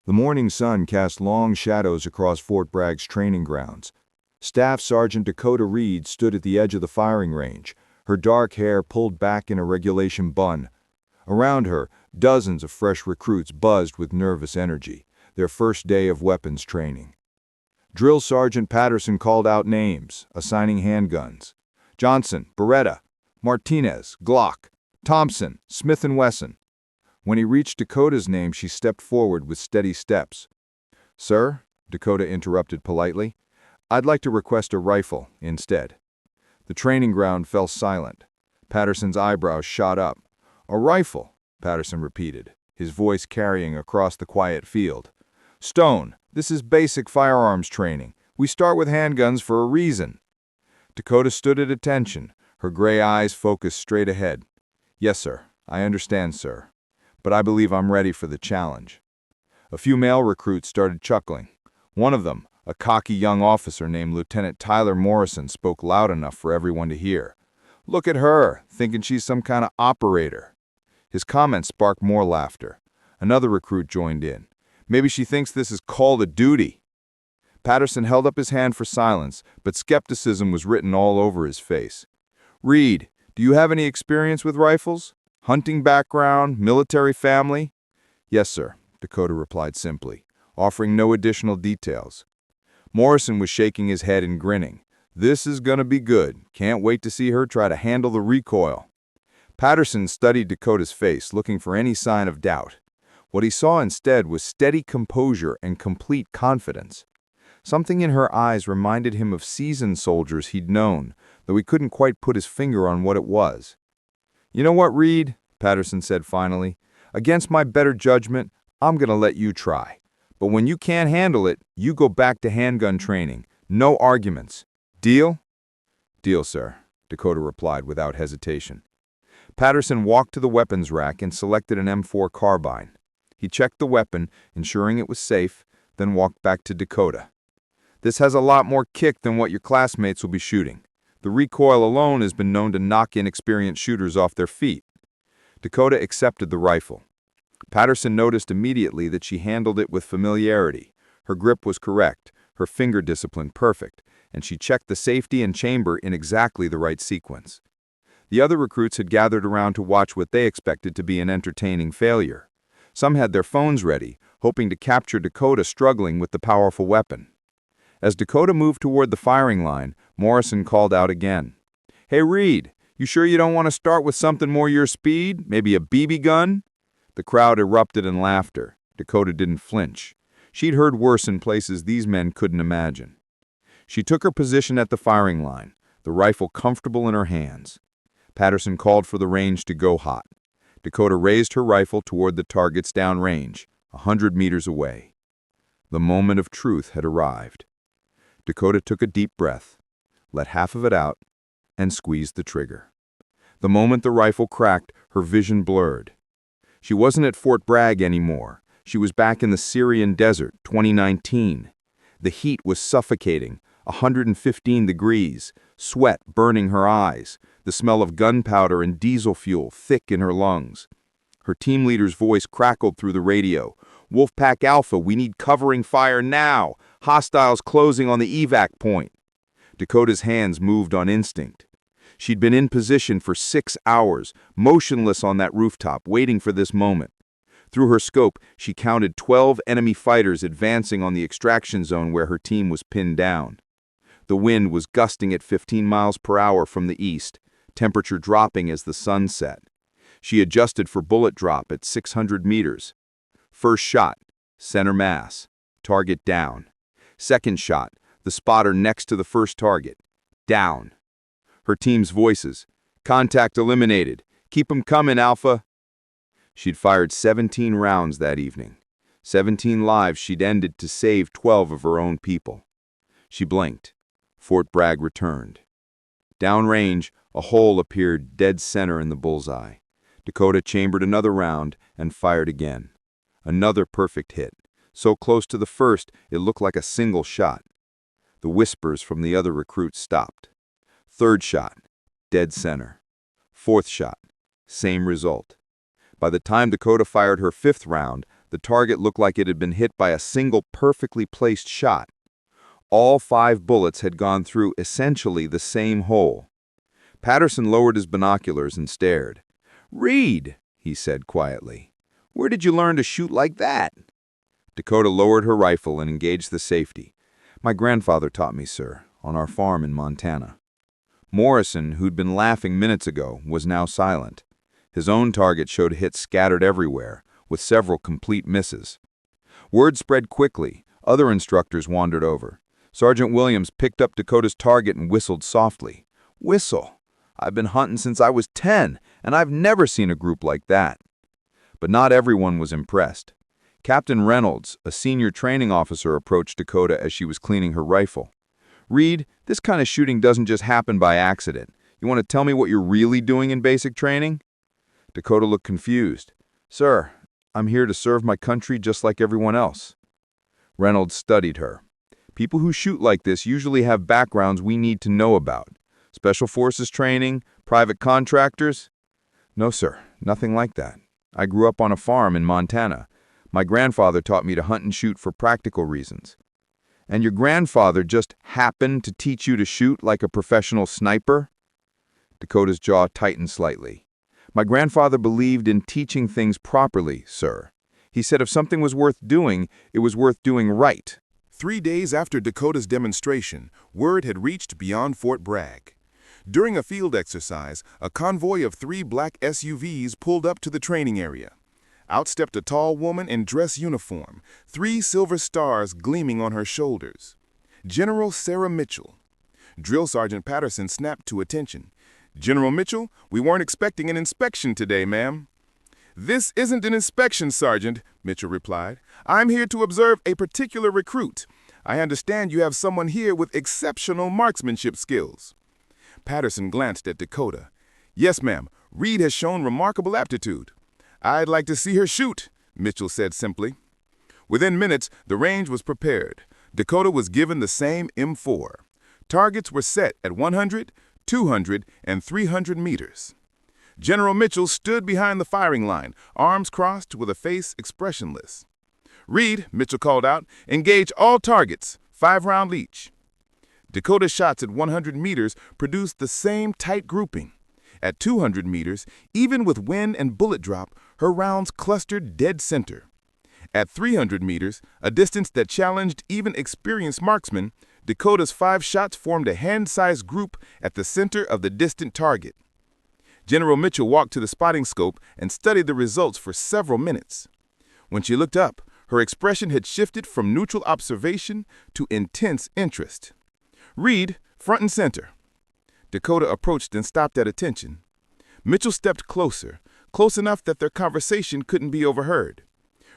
The morning sun cast long shadows across Fort Bragg's training grounds. Staff Sergeant Dakota Reed stood at the edge of the firing range, her dark hair pulled back in a regulation bun. Around her, dozens of fresh recruits buzzed with nervous energy, their first day of weapons training. Drill Sergeant Patterson called out names, assigning handguns. Johnson, Beretta, Martinez, Glock, Thompson, Smith & Wesson. When he reached Dakota's name, she stepped forward with steady steps. "Sir," Dakota interrupted politely, "I'd like to request a rifle instead." The training ground fell silent. Patterson's eyebrows shot up. "A rifle," Patterson repeated, his voice carrying across the quiet field. "Stone, this is basic firearms training. We start with handguns for a reason." Dakota stood at attention, her gray eyes focused straight ahead. "Yes, sir. I understand, sir. But I believe I'm ready for the challenge." A few male recruits started chuckling. One of them, a cocky young officer named Lieutenant Tyler Morrison, spoke loud enough for everyone to hear. "Look at her, thinking she's some kind of operator." His comment sparked more laughter. Another recruit joined in. "Maybe she thinks this is Call of Duty." Patterson held up his hand for silence, but skepticism was written all over his face. "Reed, do you have any experience with rifles? Hunting background, military family?" "Yes, sir," Dakota replied simply, offering no additional details. Morrison was shaking his head and grinning. "This is gonna be good. Can't wait to see her try to handle the recoil." Patterson studied Dakota's face, looking for any sign of doubt. What he saw instead was steady composure and complete confidence. Something in her eyes reminded him of seasoned soldiers he'd known, though he couldn't quite put his finger on what it was. "You know what, Reed?" Patterson said finally. "Against my better judgment, I'm gonna let you try. But when you can't handle it, you go back to handgun training. No arguments. Deal?" "Deal, sir," Dakota replied without hesitation. Patterson walked to the weapons rack and selected an M4 carbine. He checked the weapon, ensuring it was safe, then walked back to Dakota. "This has a lot more kick than what your classmates will be shooting. The recoil alone has been known to knock inexperienced shooters off their feet." Dakota accepted the rifle. Patterson noticed immediately that she handled it with familiarity. Her grip was correct, her finger discipline perfect, and she checked the safety and chamber in exactly the right sequence. The other recruits had gathered around to watch what they expected to be an entertaining failure. Some had their phones ready, hoping to capture Dakota struggling with the powerful weapon. As Dakota moved toward the firing line, Morrison called out again. "Hey, Reed, you sure you don't want to start with something more your speed? Maybe a BB gun?" The crowd erupted in laughter. Dakota didn't flinch. She'd heard worse in places these men couldn't imagine. She took her position at the firing line, the rifle comfortable in her hands. Patterson called for the range to go hot. Dakota raised her rifle toward the targets downrange, 100 meters away. The moment of truth had arrived. Dakota took a deep breath, let half of it out, and squeezed the trigger. The moment the rifle cracked, her vision blurred. She wasn't at Fort Bragg anymore. She was back in the Syrian desert, 2019. The heat was suffocating, 115 degrees, sweat burning her eyes, the smell of gunpowder and diesel fuel thick in her lungs. Her team leader's voice crackled through the radio. "Wolfpack Alpha, we need covering fire now. Hostiles closing on the evac point." Dakota's hands moved on instinct. She'd been in position for 6 hours, motionless on that rooftop, waiting for this moment. Through her scope, she counted 12 enemy fighters advancing on the extraction zone where her team was pinned down. The wind was gusting at 15 miles per hour from the east, temperature dropping as the sun set. She adjusted for bullet drop at 600 meters. First shot, center mass, target down. Second shot, the spotter next to the first target, down. Her team's voices, "Contact eliminated. Keep 'em coming, Alpha." She'd fired 17 rounds that evening. 17 lives she'd ended to save 12 of her own people. She blinked. Fort Bragg returned. Downrange, a hole appeared dead center in the bullseye. Dakota chambered another round and fired again. Another perfect hit, so close to the first it looked like a single shot. The whispers from the other recruits stopped. Third shot, dead center. Fourth shot, same result. By the time Dakota fired her fifth round, The target looked like it had been hit by a single perfectly placed shot. All 5 bullets had gone through essentially the same hole. Patterson lowered his binoculars and stared. "Reed," he said quietly, "where did you learn to shoot like that?" Dakota lowered her rifle and engaged the safety. "My grandfather taught me, sir, on our farm in Montana." Morrison, who'd been laughing minutes ago, was now silent. His own target showed hits scattered everywhere, with several complete misses. Word spread quickly. Other instructors wandered over. Sergeant Williams picked up Dakota's target and whistled softly. "Whistle. I've been hunting since I was 10, and I've never seen a group like that." But not everyone was impressed. Captain Reynolds, a senior training officer, approached Dakota as she was cleaning her rifle. "Reed, this kind of shooting doesn't just happen by accident. You want to tell me what you're really doing in basic training?" Dakota looked confused. "Sir, I'm here to serve my country just like everyone else." Reynolds studied her. "People who shoot like this usually have backgrounds we need to know about. Special forces training, private contractors?" "No, sir, nothing like that. I grew up on a farm in Montana. My grandfather taught me to hunt and shoot for practical reasons." "And your grandfather just happened to teach you to shoot like a professional sniper?" Dakota's jaw tightened slightly. "My grandfather believed in teaching things properly, sir. He said if something was worth doing, it was worth doing right." 3 days after Dakota's demonstration, word had reached beyond Fort Bragg. During a field exercise, a convoy of 3 black SUVs pulled up to the training area. Out stepped a tall woman in dress uniform, 3 silver stars gleaming on her shoulders. General Sarah Mitchell. Drill Sergeant Patterson snapped to attention. "General Mitchell, we weren't expecting an inspection today, ma'am." "This isn't an inspection, Sergeant," Mitchell replied. "I'm here to observe a particular recruit. I understand you have someone here with exceptional marksmanship skills." Patterson glanced at Dakota. "Yes, ma'am. Reed has shown remarkable aptitude." "I'd like to see her shoot," Mitchell said simply. Within minutes, the range was prepared. Dakota was given the same M4. Targets were set at 100, 200, and 300 meters. General Mitchell stood behind the firing line, arms crossed with a face expressionless. "Reed," Mitchell called out, "engage all targets, 5 rounds each." Dakota's shots at 100 meters produced the same tight grouping. At 200 meters, even with wind and bullet drop, her rounds clustered dead center. At 300 meters, a distance that challenged even experienced marksmen, Dakota's 5 shots formed a hand-sized group at the center of the distant target. General Mitchell walked to the spotting scope and studied the results for several minutes. When she looked up, her expression had shifted from neutral observation to intense interest. "Reed, front and center." Dakota approached and stopped at attention. Mitchell stepped closer, close enough that their conversation couldn't be overheard.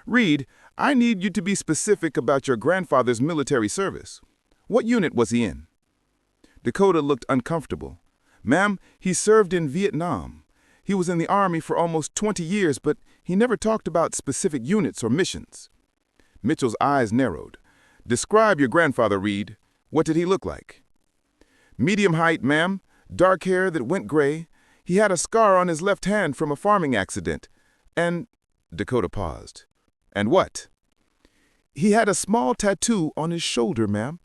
"Reed, I need you to be specific about your grandfather's military service. What unit was he in?" Dakota looked uncomfortable. "Ma'am, he served in Vietnam. He was in the Army for almost 20 years, but he never talked about specific units or missions." Mitchell's eyes narrowed. "Describe your grandfather, Reed. What did he look like?" "Medium height, ma'am. Dark hair that went gray. He had a scar on his left hand from a farming accident. And—" Dakota paused. "And what?" "He had a small tattoo on his shoulder, ma'am.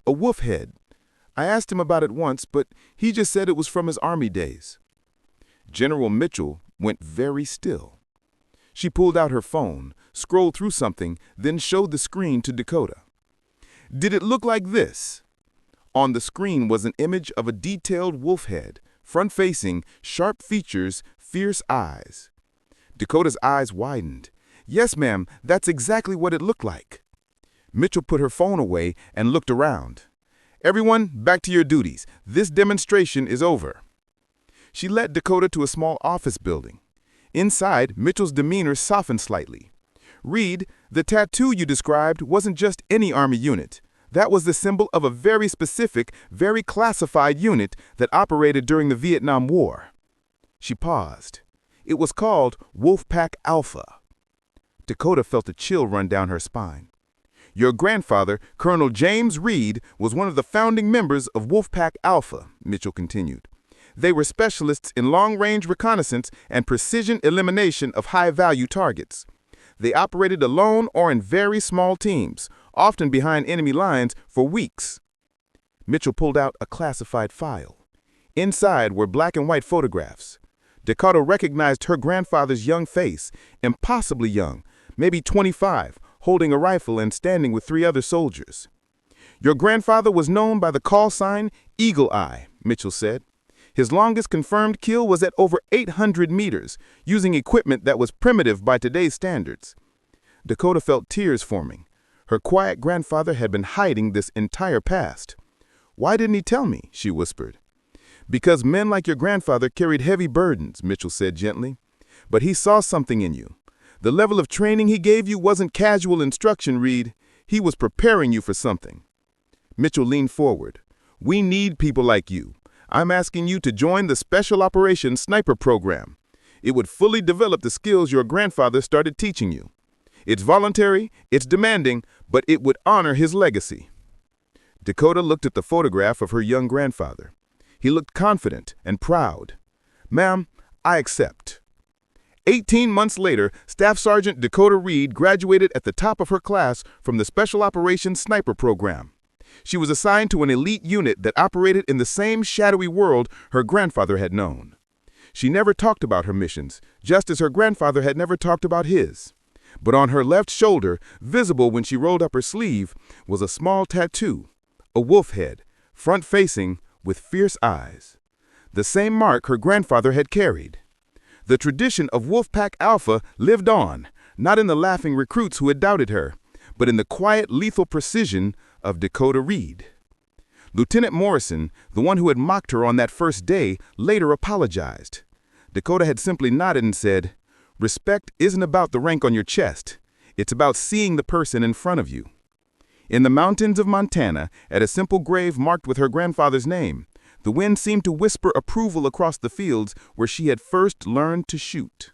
A wolf head. I asked him about it once, but he just said it was from his Army days." General Mitchell went very still. She pulled out her phone, scrolled through something, then showed the screen to Dakota. "Did it look like this?" On the screen was an image of a detailed wolf head, front-facing, sharp features, fierce eyes. Dakota's eyes widened. "Yes, ma'am, that's exactly what it looked like." Mitchell put her phone away and looked around. "Everyone, back to your duties. This demonstration is over." She led Dakota to a small office building. Inside, Mitchell's demeanor softened slightly. "Reed, the tattoo you described wasn't just any Army unit. That was the symbol of a very specific, very classified unit that operated during the Vietnam War." She paused. "It was called Wolfpack Alpha." Dakota felt a chill run down her spine. "Your grandfather, Colonel James Reed, was one of the founding members of Wolfpack Alpha," Mitchell continued. "They were specialists in long-range reconnaissance and precision elimination of high-value targets. They operated alone or in very small teams, often behind enemy lines for weeks. Mitchell pulled out a classified file. Inside were black and white photographs. Dakota recognized her grandfather's young face, impossibly young, maybe 25, holding a rifle and standing with 3 other soldiers. "Your grandfather was known by the call sign Eagle Eye," Mitchell said. "His longest confirmed kill was at over 800 meters, using equipment that was primitive by today's standards." Dakota felt tears forming. Her quiet grandfather had been hiding this entire past. "Why didn't he tell me?" she whispered. "Because men like your grandfather carried heavy burdens," Mitchell said gently. "But he saw something in you. The level of training he gave you wasn't casual instruction, Reed. He was preparing you for something." Mitchell leaned forward. "We need people like you. I'm asking you to join the Special Operations Sniper Program. It would fully develop the skills your grandfather started teaching you. It's voluntary, it's demanding, but it would honor his legacy." Dakota looked at the photograph of her young grandfather. He looked confident and proud. "Ma'am, I accept." 18 months later, Staff Sergeant Dakota Reed graduated at the top of her class from the Special Operations Sniper Program. She was assigned to an elite unit that operated in the same shadowy world her grandfather had known. She never talked about her missions, just as her grandfather had never talked about his. But on her left shoulder, visible when she rolled up her sleeve, was a small tattoo, a wolf head, front-facing, with fierce eyes. The same mark her grandfather had carried. The tradition of Wolfpack Alpha lived on, not in the laughing recruits who had doubted her, but in the quiet, lethal precision of Dakota Reed. Lieutenant Morrison, the one who had mocked her on that first day, later apologized. Dakota had simply nodded and said, "Respect isn't about the rank on your chest. It's about seeing the person in front of you." In the mountains of Montana, at a simple grave marked with her grandfather's name, the wind seemed to whisper approval across the fields where she had first learned to shoot.